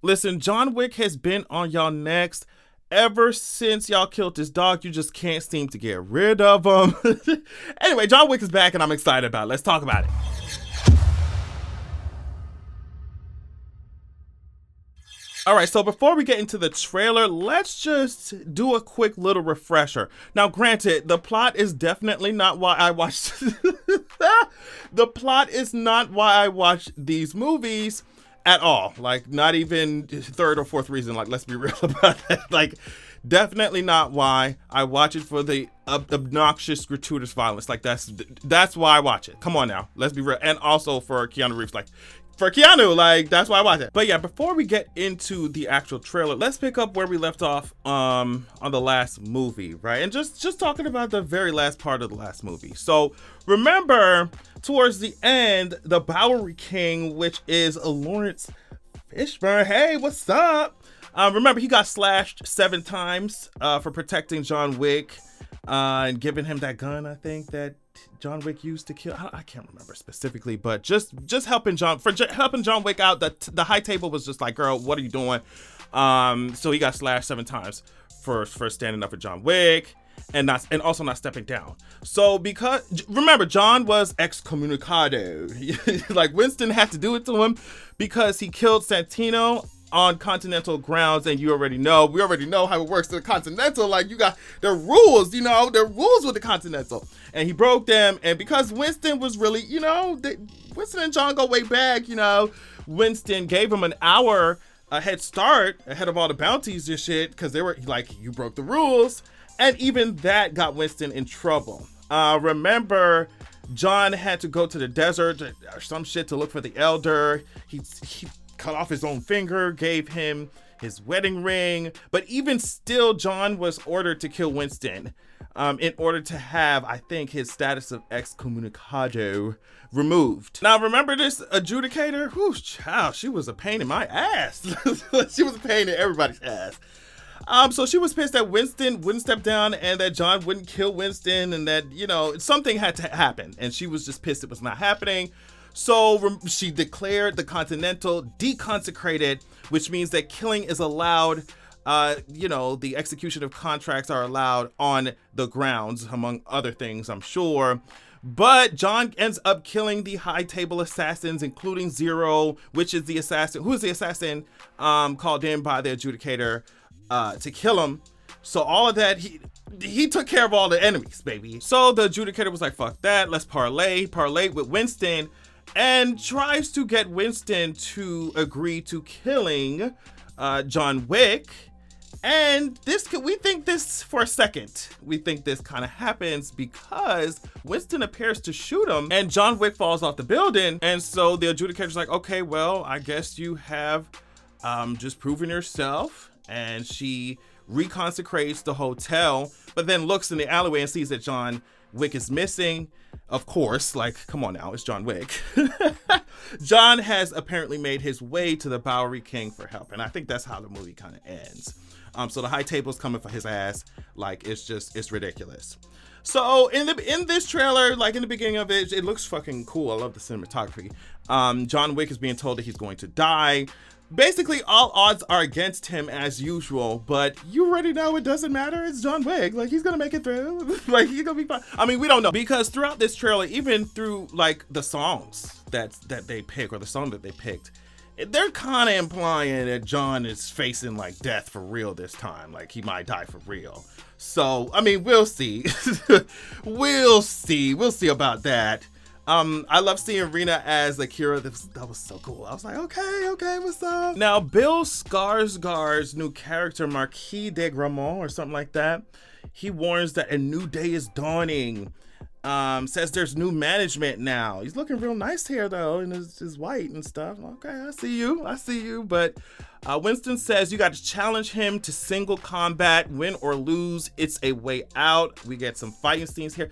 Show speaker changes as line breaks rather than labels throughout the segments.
Listen, John Wick has been on y'all necks ever since y'all killed this dog. You just can't seem to get rid of him. Anyway, John Wick is back and I'm excited about it. Let's talk about it. All right, so before we get into the trailer, let's just do a quick little refresher. Now, granted, the plot is definitely not why I watched the plot is not why I watch these movies at all. Like, not even third or fourth reason. Like, let's be real about that. Like, definitely not why I watch it, for the obnoxious, gratuitous violence. Like, that's why I watch it. Come on now, let's be real. And also for Keanu Reeves, like, for Keanu, like, that's why I watch it. But yeah, before we get into the actual trailer, let's pick up where we left off on the last movie, right? And just talking about the very last part of the last movie. So remember, towards the end, the Bowery King, which is Lawrence Fishburne, hey, what's up? Remember, he got slashed 7 times for protecting John Wick and giving him that gun, I think, that John Wick used to kill. I can't remember specifically, but just helping John Wick out. The high table was just like, girl, what are you doing? So he got slashed 7 times for standing up for John Wick and also not stepping down. So because remember, John was excommunicado. Like, Winston had to do it to him because he killed Santino on Continental grounds, and we already know how it works in the Continental. Like, you got the rules, the rules with the Continental, and he broke them. And because Winston was really, Winston and John go way back, Winston gave him an hour a head start ahead of all the bounties and shit, because they were like, you broke the rules, and even that got Winston in trouble. Remember, John had to go to the desert or some shit to look for the elder. He cut off his own finger, gave him his wedding ring, but even still, John was ordered to kill Winston in order to have, I think, his status of excommunicado removed. Now, remember this adjudicator? Whew, child, she was a pain in my ass. She was a pain in everybody's ass. So she was pissed that Winston wouldn't step down and that John wouldn't kill Winston, and that, something had to happen, and she was just pissed it was not happening. So she declared the Continental deconsecrated, which means that killing is allowed. The execution of contracts are allowed on the grounds, among other things, I'm sure. But John ends up killing the high table assassins, including Zero, which is the assassin, called in by the adjudicator to kill him. So all of that, he took care of all the enemies, baby. So the adjudicator was like, fuck that, let's parlay with Winston, and tries to get Winston to agree to killing John Wick. And we think this kind of happens because Winston appears to shoot him and John Wick falls off the building. And so the adjudicator's like, okay, well, I guess you have just proven yourself. And she reconsecrates the hotel, but then looks in the alleyway and sees that John Wick is missing. Of course, like, come on now, it's John Wick. John has apparently made his way to the Bowery King for help, and I think that's how the movie kind of ends. So the high table's coming for his ass. Like, it's ridiculous. So in this trailer, like in the beginning of it, it looks fucking cool. I love the cinematography. John Wick is being told that he's going to die. Basically, all odds are against him as usual, but you already know it doesn't matter. It's John Wick. Like, he's gonna make it through. Like, he's gonna be fine. I mean, we don't know, because throughout this trailer, even through like the songs that they pick, or the song that they picked, they're kind of implying that John is facing like death for real this time. Like, he might die for real. So, I mean, we'll see. We'll see about that. I love seeing Rena as Akira. That was so cool. I was like, okay, what's up? Now, Bill Skarsgård's new character, Marquis de Gramont, or something like that, he warns that a new day is dawning. Says there's new management now. He's looking real nice here, though, and his white and stuff. Okay, I see you. But Winston says you got to challenge him to single combat, win or lose. It's a way out. We get some fighting scenes here.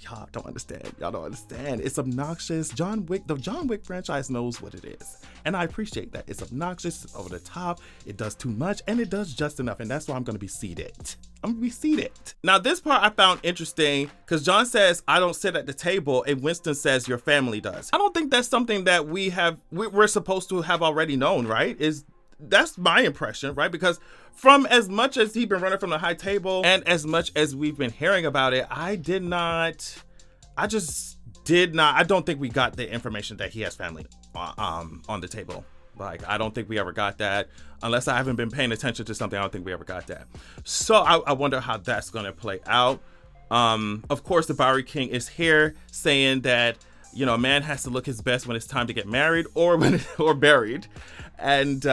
Y'all don't understand. It's obnoxious. The John Wick franchise knows what it is. And I appreciate that. It's obnoxious, it's over the top, it does too much, and it does just enough. And that's why I'm going to be seated. I'm gonna be seated. Now this part I found interesting because John says, I don't sit at the table, and Winston says your family does. I don't think that's something that we're supposed to have already known, right? That's my impression, right? Because from as much as he's been running from the high table and as much as we've been hearing about it, I don't think we got the information that he has family on the table. Like, I don't think we ever got that. Unless I haven't been paying attention to something, I don't think we ever got that. So I wonder how that's going to play out. Of course, the Bowery King is here saying that, you know, a man has to look his best when it's time to get married or buried. And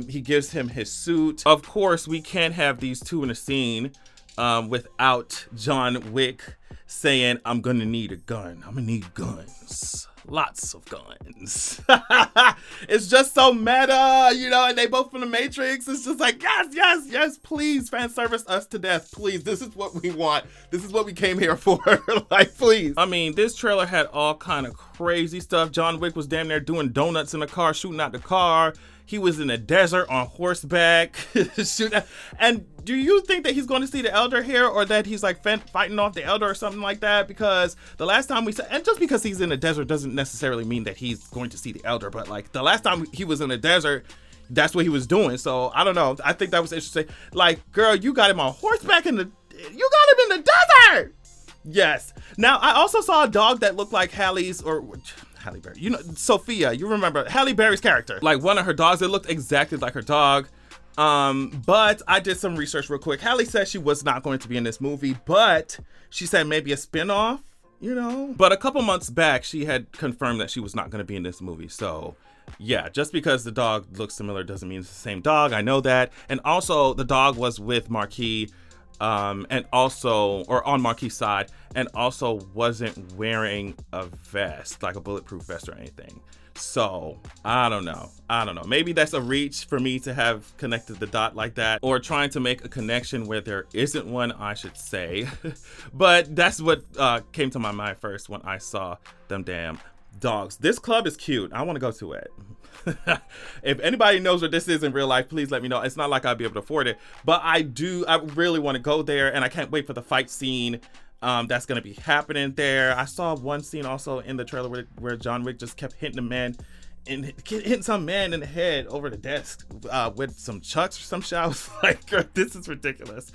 he gives him his suit. Of course, we can't have these two in a scene without John Wick saying, I'm going to need a gun. I'm going to need guns. Lots of guns. It's just so meta, you know, and they both from the Matrix. It's just like, yes, please, fan service us to death. Please, this is what we want. This is what we came here for. Like, please. I mean, this trailer had all kind of crazy stuff. John Wick was damn near doing donuts in the car, shooting out the car. He was in the desert on horseback. And do you think that he's going to see the Elder here, or that he's like fighting off the Elder or something like that? Because the last time we saw, and just because he's in the desert doesn't necessarily mean that he's going to see the Elder, but like the last time he was in the desert, that's what he was doing. So I don't know. I think that was interesting. Like, girl, you got him on horseback you got him in the desert. Yes. Now, I also saw a dog that looked like Halle Berry. You know, Sophia, you remember Halle Berry's character. Like one of her dogs, it looked exactly like her dog. But I did some research real quick. Halle said she was not going to be in this movie, but she said maybe a spinoff, you know? But a couple months back, she had confirmed that she was not going to be in this movie. So yeah, just because the dog looks similar doesn't mean it's the same dog. I know that. And also the dog was with Marquis, and also, or on Marquis' side, and also wasn't wearing a vest, like a bulletproof vest or anything. So I don't know. Maybe that's a reach for me to have connected the dot like that, or trying to make a connection where there isn't one, I should say. But that's what came to my mind first when I saw them damn dogs. This club is cute. I want to go to it. If anybody knows what this is in real life, please let me know. It's not like I'll be able to afford it, but I really want to go there, and I can't wait for the fight scene that's going to be happening there. I saw one scene also in the trailer where John Wick just kept hitting hitting some man in the head over the desk with some chucks or some shit. I was like, girl, this is ridiculous.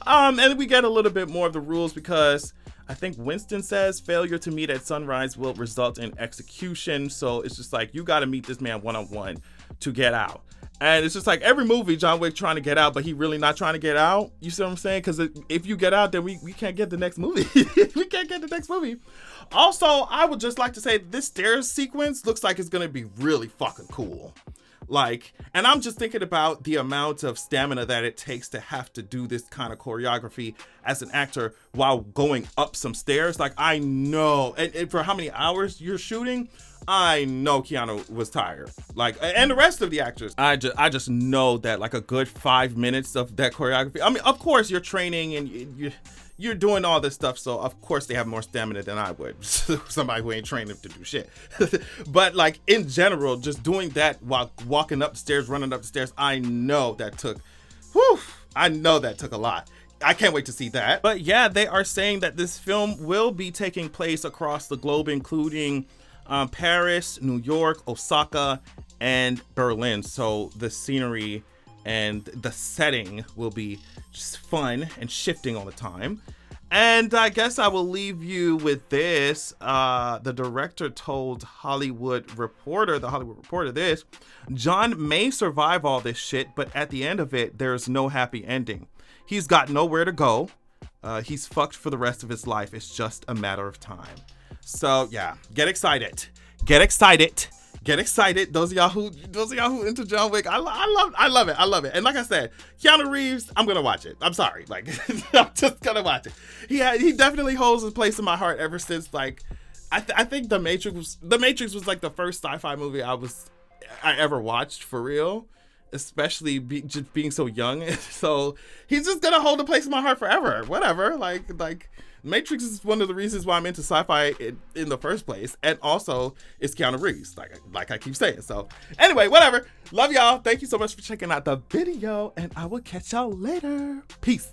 And we get a little bit more of the rules, because I think Winston says failure to meet at sunrise will result in execution. So it's just like, you got to meet this man one-on-one to get out. And it's just like every movie, John Wick trying to get out, but he really not trying to get out. You see what I'm saying? Because if you get out, then we can't get the next movie. We can't get the next movie. Also, I would just like to say this stairs sequence looks like it's going to be really fucking cool. Like, and I'm just thinking about the amount of stamina that it takes to have to do this kind of choreography as an actor while going up some stairs. Like, I know, and for how many hours you're shooting, I know Keanu was tired. Like, and the rest of the actors, I just know that like a good 5 minutes of that choreography. I mean, of course you're training and you're doing all this stuff, so of course they have more stamina than I would. Somebody who ain't trained them to do shit. But like in general, just doing that while walking up the stairs, running up the stairs, I know that took a lot. I can't wait to see that. But yeah, they are saying that this film will be taking place across the globe, including Paris, New York, Osaka, and Berlin. So the scenery and the setting will be just fun and shifting all the time. And I guess I will leave you with this. The director told the Hollywood Reporter this: John may survive all this shit, but at the end of it, there's no happy ending. He's got nowhere to go. He's fucked for the rest of his life. It's just a matter of time. So yeah, get excited. Those of y'all who into John Wick, I love it. And like I said, Keanu Reeves, I'm gonna watch it. I'm sorry, like I'm just gonna watch it. He definitely holds a place in my heart ever since like I think The Matrix was like the first sci-fi movie I ever watched for real. Especially just being so young. So he's just gonna hold a place in my heart forever. Whatever. Like Matrix is one of the reasons why I'm into sci-fi in the first place. And also it's Keanu Reeves, like I keep saying. So anyway, whatever. Love y'all. Thank you so much for checking out the video, and I will catch y'all later. Peace.